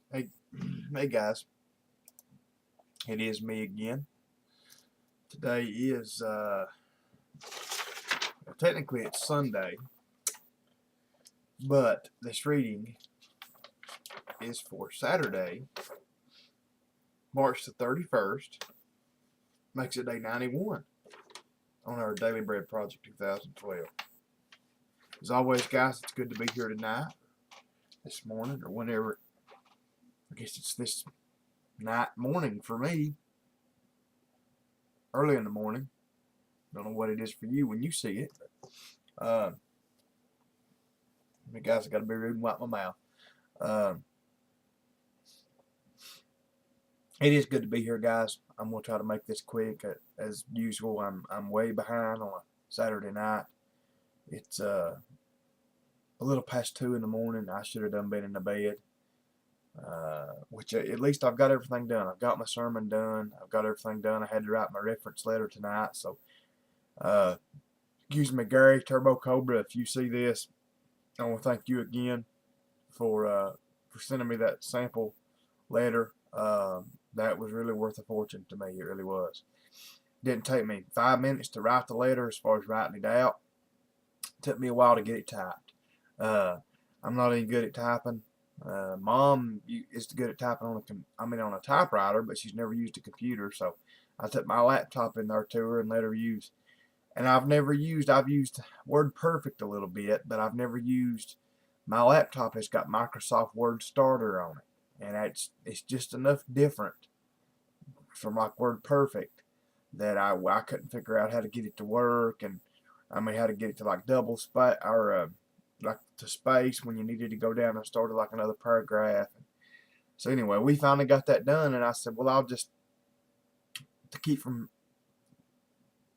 Hey, hey guys, it is me again. Today is technically it's Sunday, but this reading is for Saturday, March the 31st. Makes it day 91 on our Daily Bread Project 2012. As always, guys, it's good to be here tonight, this morning, or whenever. I guess it's this morning for me, early in the morning. Don't know what it is for you when you see it. Uh, guys, I got to be rude and wipe my mouth. Uh, It is good to be here, guys. I'm gonna try to make this quick. As usual, I'm way behind on a Saturday night. It's a little past 2 in the morning. I should have done been in the bed. Which at least I've got everything done. I've got my sermon done. I've got everything done. I had to write my reference letter tonight. So, uh, excuse me, Gary Turbo Cobra. If you see this, I want to thank you again for sending me that sample letter. That was really worth a fortune to me. It really was. Didn't take me 5 minutes to write the letter as far as writing it out. It took me a while to get it typed. Uh, I'm not any good at typing. Mom is good at typing on a typewriter, but she's never used a computer. So I took my laptop in there to her and let her use. And I've used WordPerfect a little bit, but I've never used my laptop. Has got Microsoft Word Starter on it, and it's just enough different from like WordPerfect that I couldn't figure out how to get it to work, and I mean how to get it to like double space or like to space when you needed to go down and start like another paragraph. So anyway, we finally got that done, and I said, well, I'll just to keep from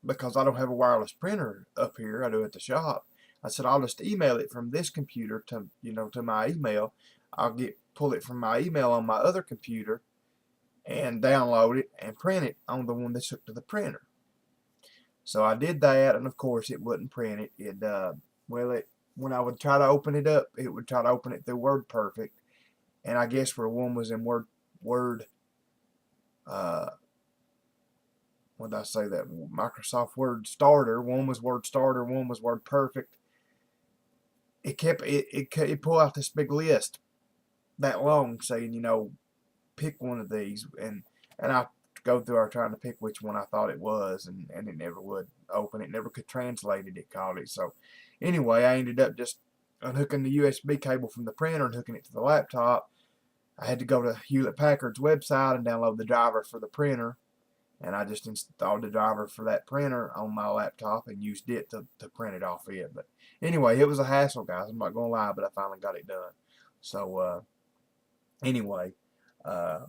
because I don't have a wireless printer up here. I do at the shop. I said I'll just email it from this computer to my email. I'll pull it from my email on my other computer and download it and print it on the one that's hooked to the printer. So I did that, and of course it wouldn't print it. When I would try to open it up, it would try to open it through WordPerfect, and I guess where one was in Word, uh, what did I say that Microsoft Word Starter? One was Word Starter, one was WordPerfect. It pulled out this big list that long saying pick one of these, and I go through our trying to pick which one I thought it was, and it never would open. It never could translate it. It called it. So anyway, I ended up just unhooking the USB cable from the printer and hooking it to the laptop. I had to go to Hewlett Packard's website and download the driver for the printer, and I just installed the driver for that printer on my laptop and used it to print it off it. But anyway, it was a hassle, guys. I'm not gonna lie, but I finally got it done. So anyway, uh,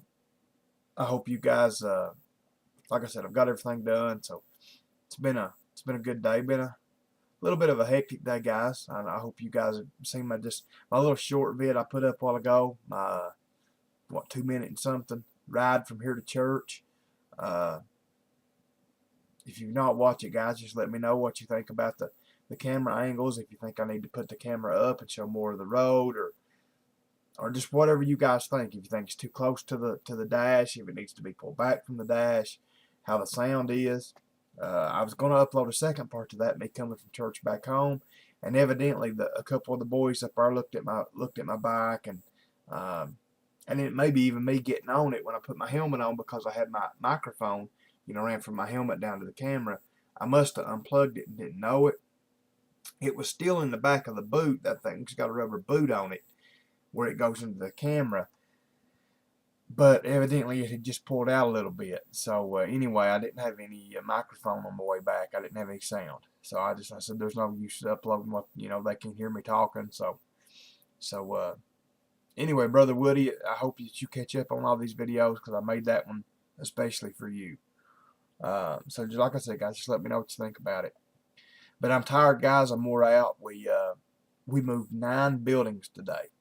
I hope you guys, like I said, I've got everything done. So it's been a good day. Been a little bit of a hectic day, guys. I hope you guys have seen my little short vid I put up a while ago. My 2 minute and something ride from here to church. Uh, if you've not watched it, guys, just let me know what you think about the camera angles. If you think I need to put the camera up and show more of the road, or just whatever you guys think. If you think it's too close to the dash, if it needs to be pulled back from the dash, how the sound is. I was going to upload a second part to that, me coming from church back home, and evidently a couple of the boys up there looked at my bike, and it may be even me getting on it when I put my helmet on because I had my microphone, ran from my helmet down to the camera. I must have unplugged it and didn't know it. It was still in the back of the boot. That thing's got a rubber boot on it where it goes into the camera, but evidently it had just pulled out a little bit. So anyway, I didn't have any microphone on the way back. I didn't have any sound, so I said there's no use uploading what they can hear me talking. So anyway, Brother Woody, I hope that you catch up on all these videos because I made that one especially for you. So just like I said, guys, just let me know what you think about it. But I'm tired, guys. I'm wore out. We moved 9 buildings today.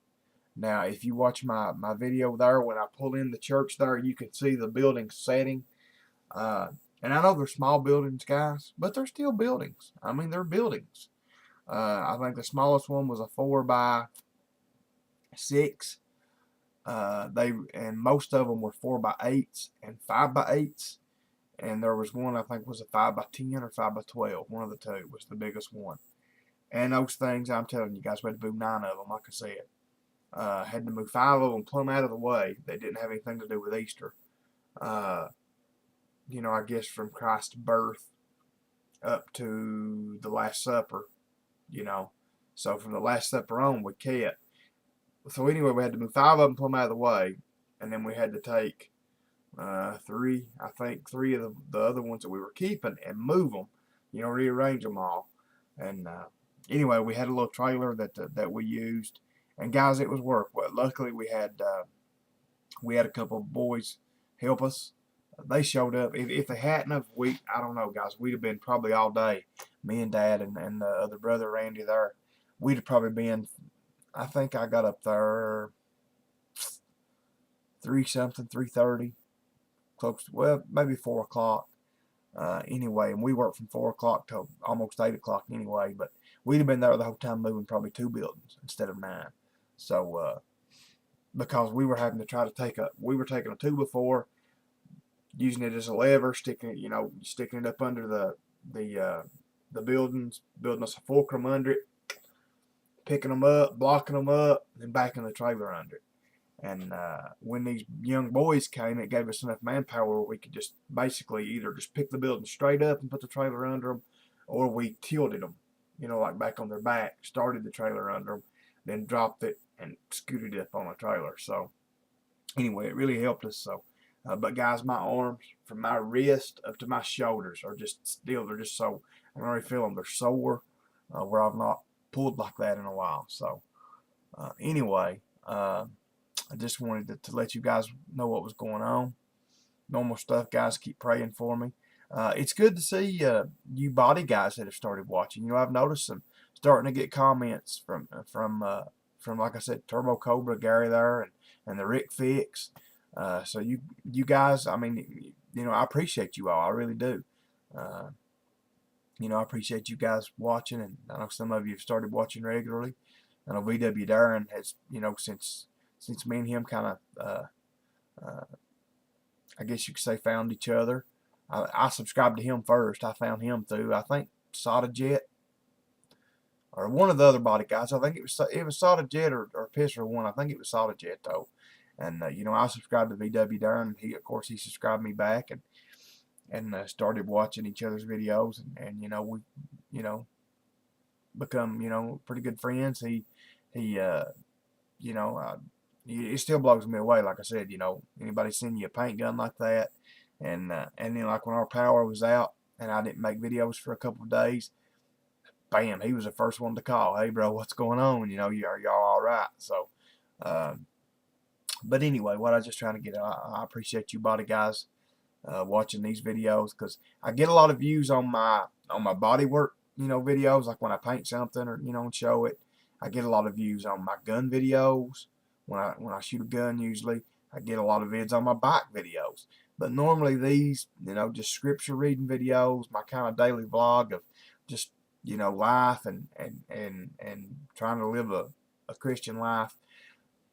Now, if you watch my video there, when I pull in the church there, you can see the building setting. And I know they're small buildings, guys, but they're still buildings. I mean, they're buildings. I think the smallest one was a 4 by 6. and most of them were 4x8s and 5x8s, and there was one I think was a 5x10 or 5x12. One of the two was the biggest one. And those things, I'm telling you guys, we had to move 9 of them, like I said. Had to move 5 of them plumb out of the way. They didn't have anything to do with Easter. You know, I guess from Christ's birth up to the Last Supper, you know. So from the Last Supper on, we kept. So anyway, we had to move 5 of them plumb out of the way, and then we had to take 3, I think 3 of the other ones that we were keeping and move them, you know, rearrange them all. And anyway, we had a little trailer that we used, and guys, it was work. But luckily, we had a couple of boys help us. They showed up. If they hadn't have, I don't know, guys, we'd have been probably all day. Me and Dad and the other brother Randy there, we'd have probably been. I think I got up there 3-something, 3:30, close. Well, maybe 4 o'clock. Anyway, and we worked from 4 o'clock till almost 8 o'clock anyway. But we'd have been there the whole time moving probably 2 buildings instead of 9. So because we were having to try to we were taking a 2x4, using it as a lever, sticking it up under the buildings, building us a fulcrum under it, picking them up, blocking them up, and backing the trailer under it. And when these young boys came, it gave us enough manpower where we could just basically either just pick the building straight up and put the trailer under them, or we tilted them, you know, like back on their back, started the trailer under them, then dropped it and scooted it up on a trailer. So anyway, it really helped us. So, but guys, my arms from my wrist up to my shoulders are they're just so, I can already feel them. They're sore, where I've not pulled like that in a while. So anyway, I just wanted to let you guys know what was going on. Normal stuff, guys. Keep praying for me. It's good to see you body guys that have started watching. You know, I've noticed them starting to get comments from like I said, Turbo Cobra, Gary there, and the Rick Fix. So you guys, I mean, you know, I appreciate you all. I really do. You know, I appreciate you guys watching, and I know some of you have started watching regularly. I know VW Darren has, you know, since me and him kind of, I guess you could say, found each other. I subscribed to him first. I found him through, I think, SodaJet, or one of the other body guys. I think it was SodaJet or Pisser One. I think it was SodaJet though. And you know, I subscribed to VW Darren. Of course, he subscribed me back, and started watching each other's videos, and you know, we, you know, become, you know, pretty good friends. He you know, it still blows me away. Like I said, you know, anybody send you a paint gun like that, and then like when our power was out and I didn't make videos for a couple of days, bam, he was the first one to call. Hey, bro, what's going on? You know, are y'all all right? So, but anyway, what I was just trying to get, I appreciate you body guys watching these videos, because I get a lot of views on my body work, you know, videos, like when I paint something or, you know, and show it. I get a lot of views on my gun videos. When I shoot a gun, usually I get a lot of vids on my bike videos. But normally these, you know, just scripture reading videos, my kind of daily vlog of just, you know, life and trying to live a Christian life,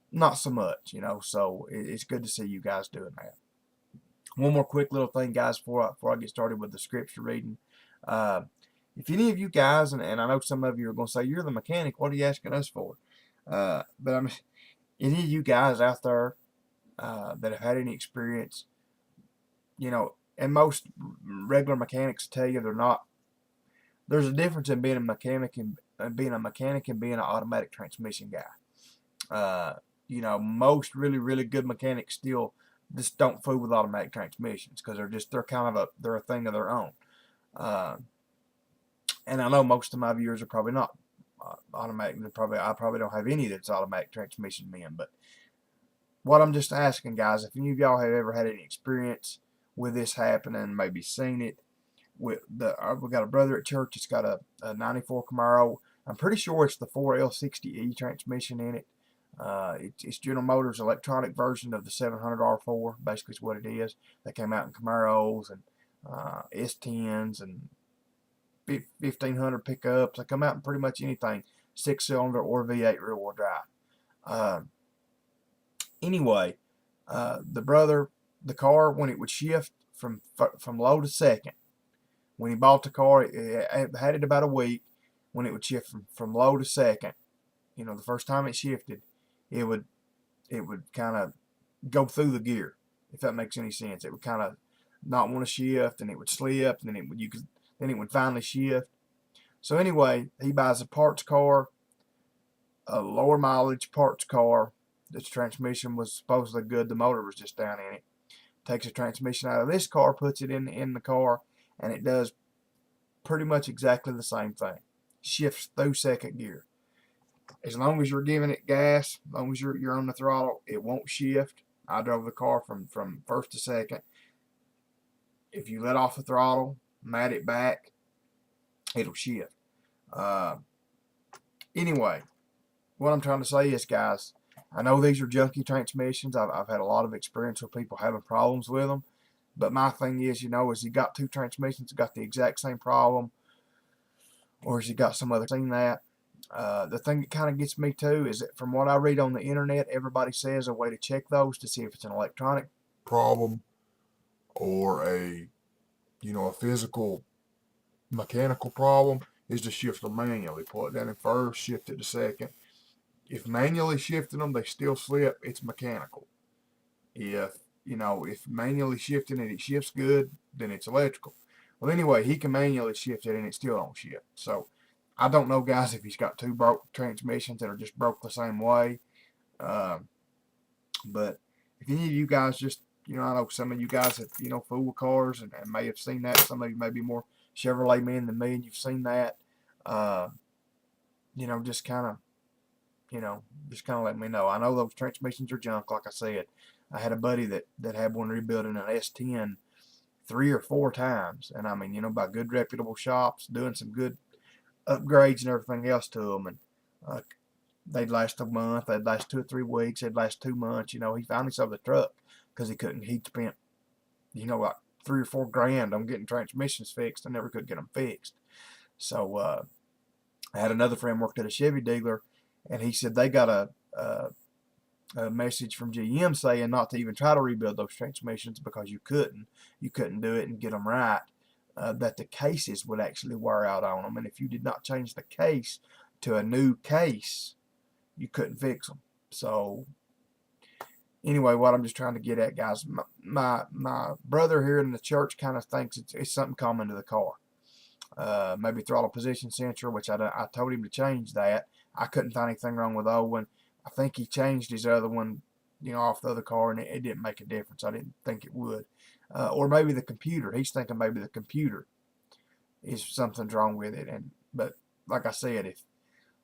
not so much, you know. So it's good to see you guys doing that. One more quick little thing, guys, before I get started with the scripture reading. If any of you guys, and I know some of you are going to say, you're the mechanic, what are you asking us for? But I'm any of you guys out there that have had any experience, you know, and most regular mechanics tell you there's a difference in being a mechanic and being an automatic transmission guy. You know, most really, really good mechanics still just don't fool with automatic transmissions, because they're kind of they're a thing of their own. And I know most of my viewers are probably not automatic. I probably don't have any that's automatic transmission men. But what I'm just asking, guys, if any of y'all have ever had any experience with this happening, maybe seen it. We got a brother at church that's got a 94 Camaro. I'm pretty sure it's the 4L60E transmission in it. It's General Motors' electronic version of the 700R4, basically is what it is. They came out in Camaros and S10s and 1500 pickups. They come out in pretty much anything, 6-cylinder or V8 rear-wheel drive. Anyway, the car, when it would shift from low to second, when he bought the car, it had it about a week. When it would shift from low to second, the first time it shifted, it would kind of go through the gear, if that makes any sense. It would kind of not want to shift, and it would slip, and then it would finally shift. So anyway, he buys a parts car, a lower mileage parts car. The transmission was supposedly good. The motor was just down in it. Takes the transmission out of this car, puts it in the car, and it does pretty much exactly the same thing. Shifts through second gear. As long as you're giving it gas, as long as you're on the throttle, it won't shift. I drove the car from first to second. If you let off the throttle, mat it back, it'll shift. Anyway, what I'm trying to say is, guys, I know these are junky transmissions. I've had a lot of experience with people having problems with them. But my thing is, is he got two transmissions, got the exact same problem, or has he got some other thing that? The thing that kind of gets me too is that from what I read on the internet, everybody says a way to check those to see if it's an electronic problem or a physical mechanical problem is to shift them manually. Pull it down in first, shift it to second. If manually shifting them, they still slip, it's mechanical. If manually shifting it shifts good, then it's electrical. Well, anyway, he can manually shift it and it still don't shift. So I don't know, guys, if he's got two broke transmissions that are just broke the same way. But if any of you guys just, I know some of you guys have, fool with cars and may have seen that. Some of you may be more Chevrolet men than me, and you've seen that. Just kind of, let me know. I know those transmissions are junk, like I said. I had a buddy that had one rebuilt in an S10 3 or 4 times, and I mean, by good reputable shops, doing some good upgrades and everything else to them, and they'd last a month, they'd last 2 or 3 weeks, they'd last 2 months. He finally sold the truck because he'd spent, like 3 or 4 grand on getting transmissions fixed and never could get them fixed. So I had another friend worked at a Chevy dealer, and he said they got a message from GM saying not to even try to rebuild those transmissions because you couldn't do it and get them right. That the cases would actually wear out on them, and if you did not change the case to a new case, you couldn't fix them. So anyway, what I'm just trying to get at, guys, my brother here in the church kind of thinks it's something common to the car. Maybe throttle position sensor, which I told him to change that. I couldn't find anything wrong with the old one. I think he changed his other one, off the other car, and it didn't make a difference. I didn't think it would. Or maybe the computer. He's thinking maybe the computer is something's wrong with it. But like I said,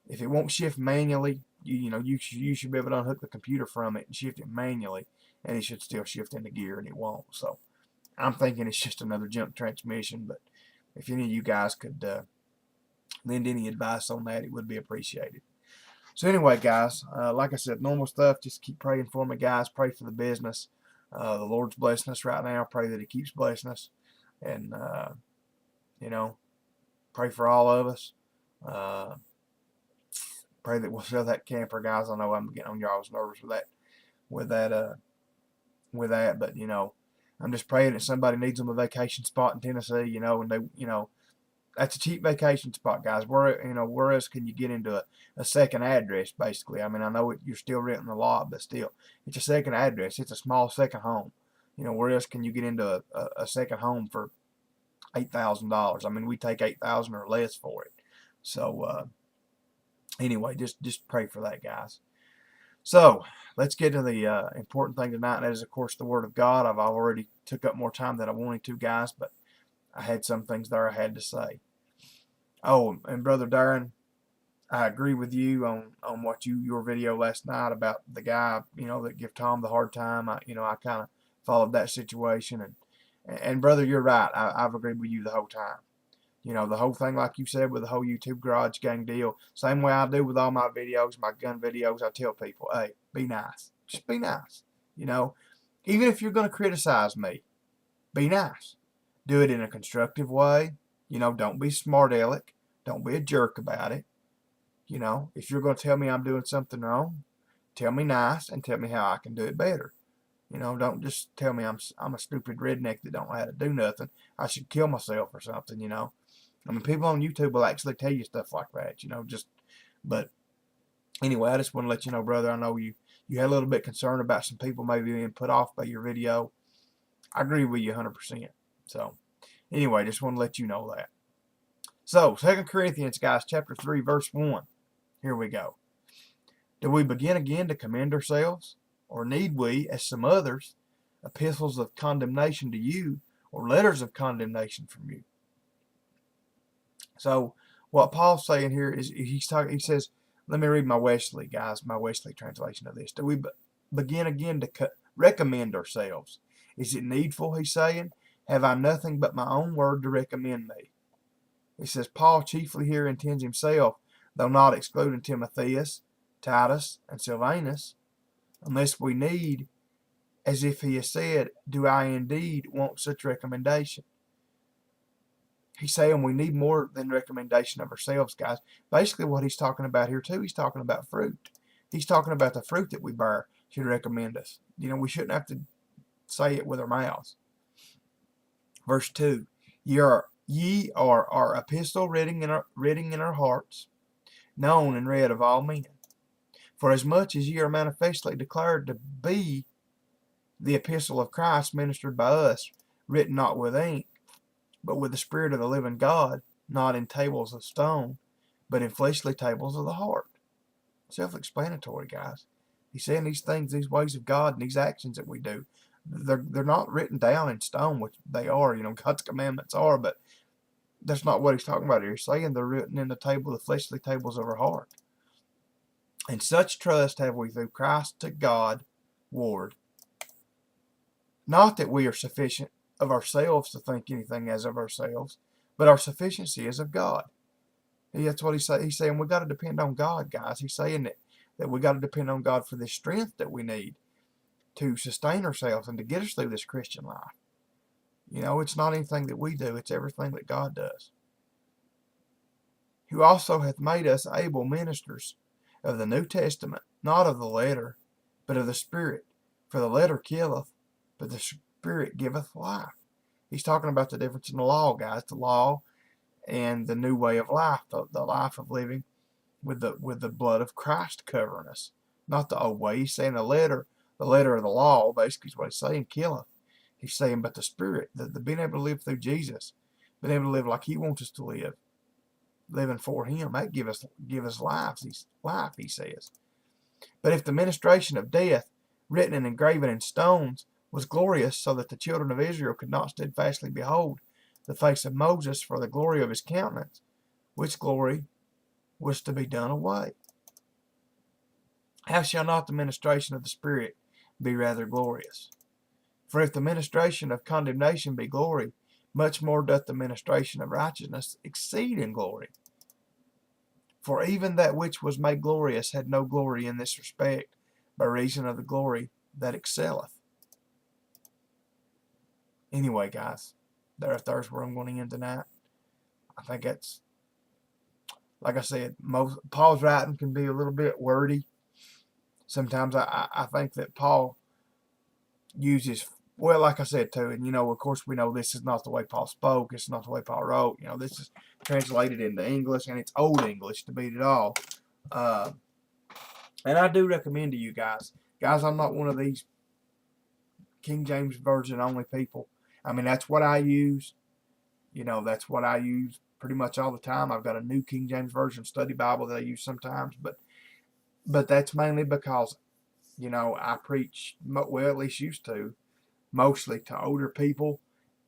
if it won't shift manually, you should be able to unhook the computer from it and shift it manually, and it should still shift into gear, and it won't. So I'm thinking it's just another junk transmission. But if any of you guys could lend any advice on that, it would be appreciated. So anyway, guys, like I said, normal stuff. Just keep praying for me, guys. Pray for the business. The Lord's blessing us right now. Pray that He keeps blessing us, and pray for all of us. Pray that we'll sell that camper, guys. I know I'm getting on y'all's nerves with that. But I'm just praying that somebody needs them a vacation spot in Tennessee. And they, that's a cheap vacation spot, guys. Where else can you get into a second address, basically? I mean, I know you're still renting a lot, but still, it's a second address. It's a small second home. Where else can you get into a second home for $8,000? I mean, we take $8,000 or less for it. So anyway, just pray for that, guys. So let's get to the important thing tonight, and that is, of course, the Word of God. I've already took up more time than I wanted to, guys, but I had some things there I had to say. Oh, and Brother Darren, I agree with you on what your video last night about the guy, that give Tom the hard time. I kind of followed that situation, and brother, you're right. I've agreed with you the whole time. The whole thing, like you said, with the whole YouTube Garage Gang deal, same way I do with all my videos, my gun videos. I tell people, hey, be nice. Just be nice. Even if you're going to criticize me, be nice. Do it in a constructive way. Don't be smart aleck. Don't be a jerk about it. If you're going to tell me I'm doing something wrong, Tell me nice and tell me how I can do it better. You know, don't just tell me I'm a stupid redneck that don't know how to do nothing. I should kill myself or something, you know. I mean, people on YouTube will actually tell you stuff like that, you know, but anyway, I just want to let you know, brother, I know you had a little bit concerned about some people maybe being put off by your video. I agree with you 100%. So, anyway, just want to let you know that. So, 2 Corinthians, guys, chapter 3, verse 1. Here we go. Do we begin again to commend ourselves? Or need we, as some others, epistles of condemnation to you, or letters of condemnation from you? So, what Paul's saying here is he says, let me read my Wesley, guys, my Wesley translation of this. Do we begin again to recommend ourselves? Is it needful, he's saying? Have I nothing but my own word to recommend me? He says, Paul chiefly here intends himself, though not excluding Timotheus, Titus, and Silvanus, unless we need, as if he has said, do I indeed want such recommendation? He's saying we need more than recommendation of ourselves, guys. Basically what he's talking about here too, he's talking about fruit. He's talking about the fruit that we bear should recommend us. You know, we shouldn't have to say it with our mouths. Verse 2, ye are our epistle reading in our hearts, known and read of all men. For as much as ye are manifestly declared to be the epistle of Christ ministered by us, written not with ink, but with the Spirit of the living God, not in tables of stone, but in fleshly tables of the heart. Self-explanatory, guys. He's saying these things, these ways of God and these actions that we do, they're not written down in stone, which they are, you know, God's commandments are, but that's not what he's talking about here. He's saying they're written in the fleshly tables of our heart. And such trust have we through Christ to God, Lord. Not that we are sufficient of ourselves to think anything as of ourselves, but our sufficiency is of God. That's what he's saying. He's saying we got to depend on God, guys. He's saying that we got to depend on God for the strength that we need to sustain ourselves and to get us through this Christian life. You know, it's not anything that we do, it's everything that God does. Who also hath made us able ministers of the New Testament, not of the letter, but of the Spirit. For the letter killeth, but the Spirit giveth life. He's talking about the difference in the law, guys. The law and the new way of life, the life of living with the blood of Christ covering us. Not the old way. He's saying the letter of the law, basically is what he's saying, killeth. He's saying, but the Spirit, the being able to live through Jesus, being able to live like he wants us to live, living for him, that give us life, he says. But if the ministration of death, written and engraven in stones, was glorious, so that the children of Israel could not steadfastly behold the face of Moses for the glory of his countenance, which glory was to be done away. How shall not the ministration of the Spirit be rather glorious? For if the ministration of condemnation be glory, much more doth the ministration of righteousness exceed in glory. For even that which was made glorious had no glory in this respect, by reason of the glory that excelleth. Anyway, guys, there's where I'm going to end tonight. I think that's, like I said, Paul's writing can be a little bit wordy. Sometimes I think that Paul uses, well, like I said too, and you know, of course we know this is not the way Paul spoke, it's not the way Paul wrote, you know, this is translated into English, and it's Old English to beat it all. And I do recommend to you guys, I'm not one of these King James Version only people. I mean, that's what I use. You know, that's what I use pretty much all the time. I've got a New King James Version study Bible that I use sometimes, but that's mainly because, you know, I preach, well, at least used to, mostly to older people,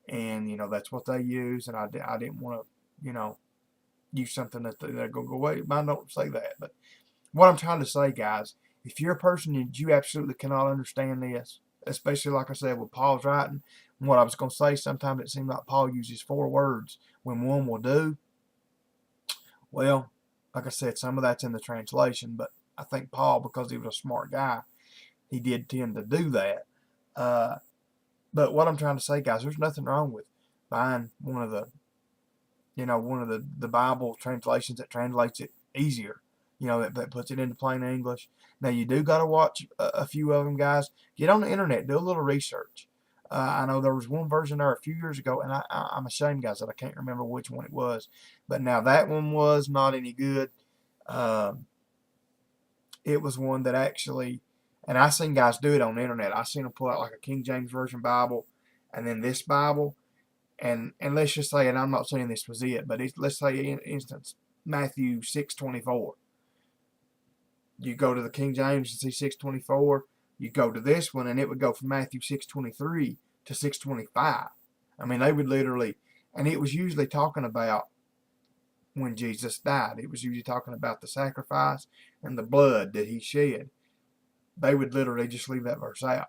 and, you know, that's what they use, and I didn't want to, you know, use something that they're going to go, wait, I don't say that. But what I'm trying to say, guys, if you're a person that you absolutely cannot understand this, especially like I said with Paul's writing, what I was going to say, sometimes it seems like Paul uses 4 words when one will do. Well, like I said, some of that's in the translation, but I think Paul, because he was a smart guy, he did tend to do that. But what I'm trying to say, guys, there's nothing wrong with buying one of the Bible translations that translates it easier. you know, that puts it into plain English. Now, you do got to watch a few of them, guys. Get on the internet, do a little research. I know there was one version there a few years ago, and I'm ashamed, guys, that I can't remember which one it was. But now that one was not any good. Um, it was one that actually, and I seen guys do it on the internet. I seen them pull out like a King James Version Bible, and then this Bible, and let's just say, and I'm not saying this was it, but let's say, in instance, Matthew 6:24. You go to the King James and see 6:24. You go to this one, and it would go from Matthew 6:23 to 6:25. I mean, they would literally, and it was usually talking about when Jesus died. It was usually talking about the sacrifice and the blood that he shed. They would literally just leave that verse out.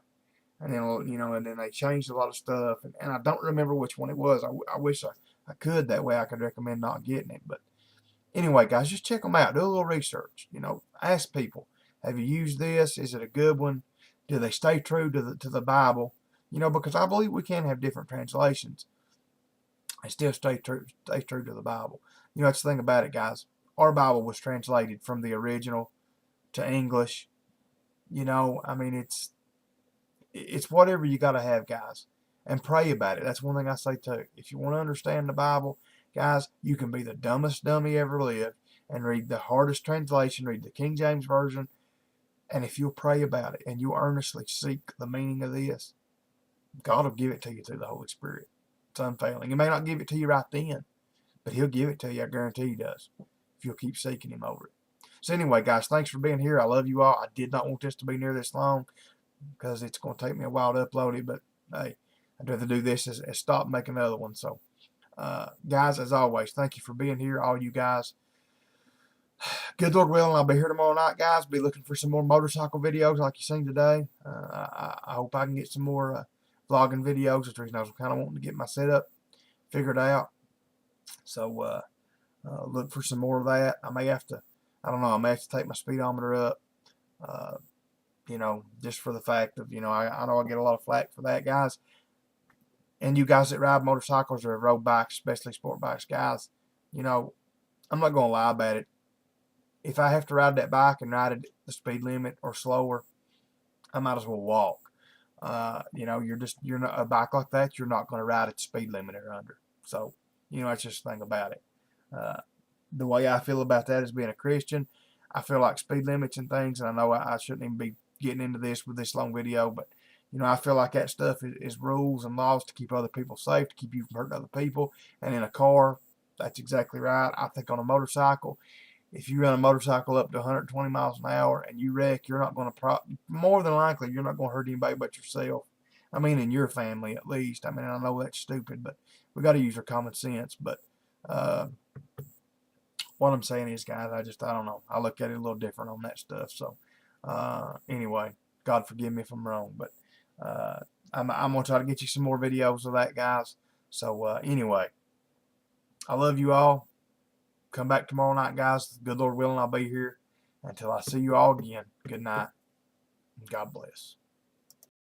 And then, you know, and then they changed a lot of stuff. And I don't remember which one it was. I wish I could. That way I could recommend not getting it. But anyway, guys, just check them out. Do a little research. You know, ask people, have you used this? Is it a good one? Do they stay true to the Bible? You know, because I believe we can have different translations and still stay true to the Bible. You know, that's the thing about it, guys. Our Bible was translated from the original to English. You know, I mean, it's whatever you got to have, guys, and pray about it. That's one thing I say too. If you want to understand the Bible, guys, you can be the dumbest dummy ever lived and read the hardest translation, read the King James Version, and if you'll pray about it and you earnestly seek the meaning of this, God will give it to you through the Holy Spirit. It's unfailing. He may not give it to you right then, but he'll give it to you. I guarantee he does, if you'll keep seeking him over it. So anyway, guys, thanks for being here. I love you all. I did not want this to be near this long because it's going to take me a while to upload it, but hey, I'd rather do this as stop making another one. So, guys, as always, thank you for being here, all you guys. Good Lord willing, I'll be here tomorrow night, guys. Be looking for some more motorcycle videos like you seen today. I hope I can get some more vlogging videos. That's the reason I was kind of wanting to get my setup figured out. So, look for some more of that. I may have to, I don't know, I may have to take my speedometer up. You know, just for the fact of, you know, I know I get a lot of flack for that, guys. And you guys that ride motorcycles or road bikes, especially sport bikes, guys, you know, I'm not going to lie about it. If I have to ride that bike and ride it the speed limit or slower, I might as well walk. You know, you're not a bike like that. You're not going to ride at the speed limit or under. So, you know, that's just the thing about it. The way I feel about that as being a Christian, I feel like speed limits and things, and I know I shouldn't even be getting into this with this long video, but you know, I feel like that stuff is rules and laws to keep other people safe, to keep you from hurting other people. And in a car, that's exactly right. I think on a motorcycle, if you run a motorcycle up to 120 miles an hour and you wreck, you're not going to more than likely you're not going to hurt anybody but yourself. I mean, in your family at least. I mean, I know that's stupid, but we got to use our common sense. But what I'm saying is, guys, I don't know. I look at it a little different on that stuff. So anyway, God forgive me if I'm wrong, but I'm going to try to get you some more videos of that, guys. So anyway, I love you all. Come back tomorrow night, guys. Good Lord willing, I'll be here. Until I see you all again, good night. God bless.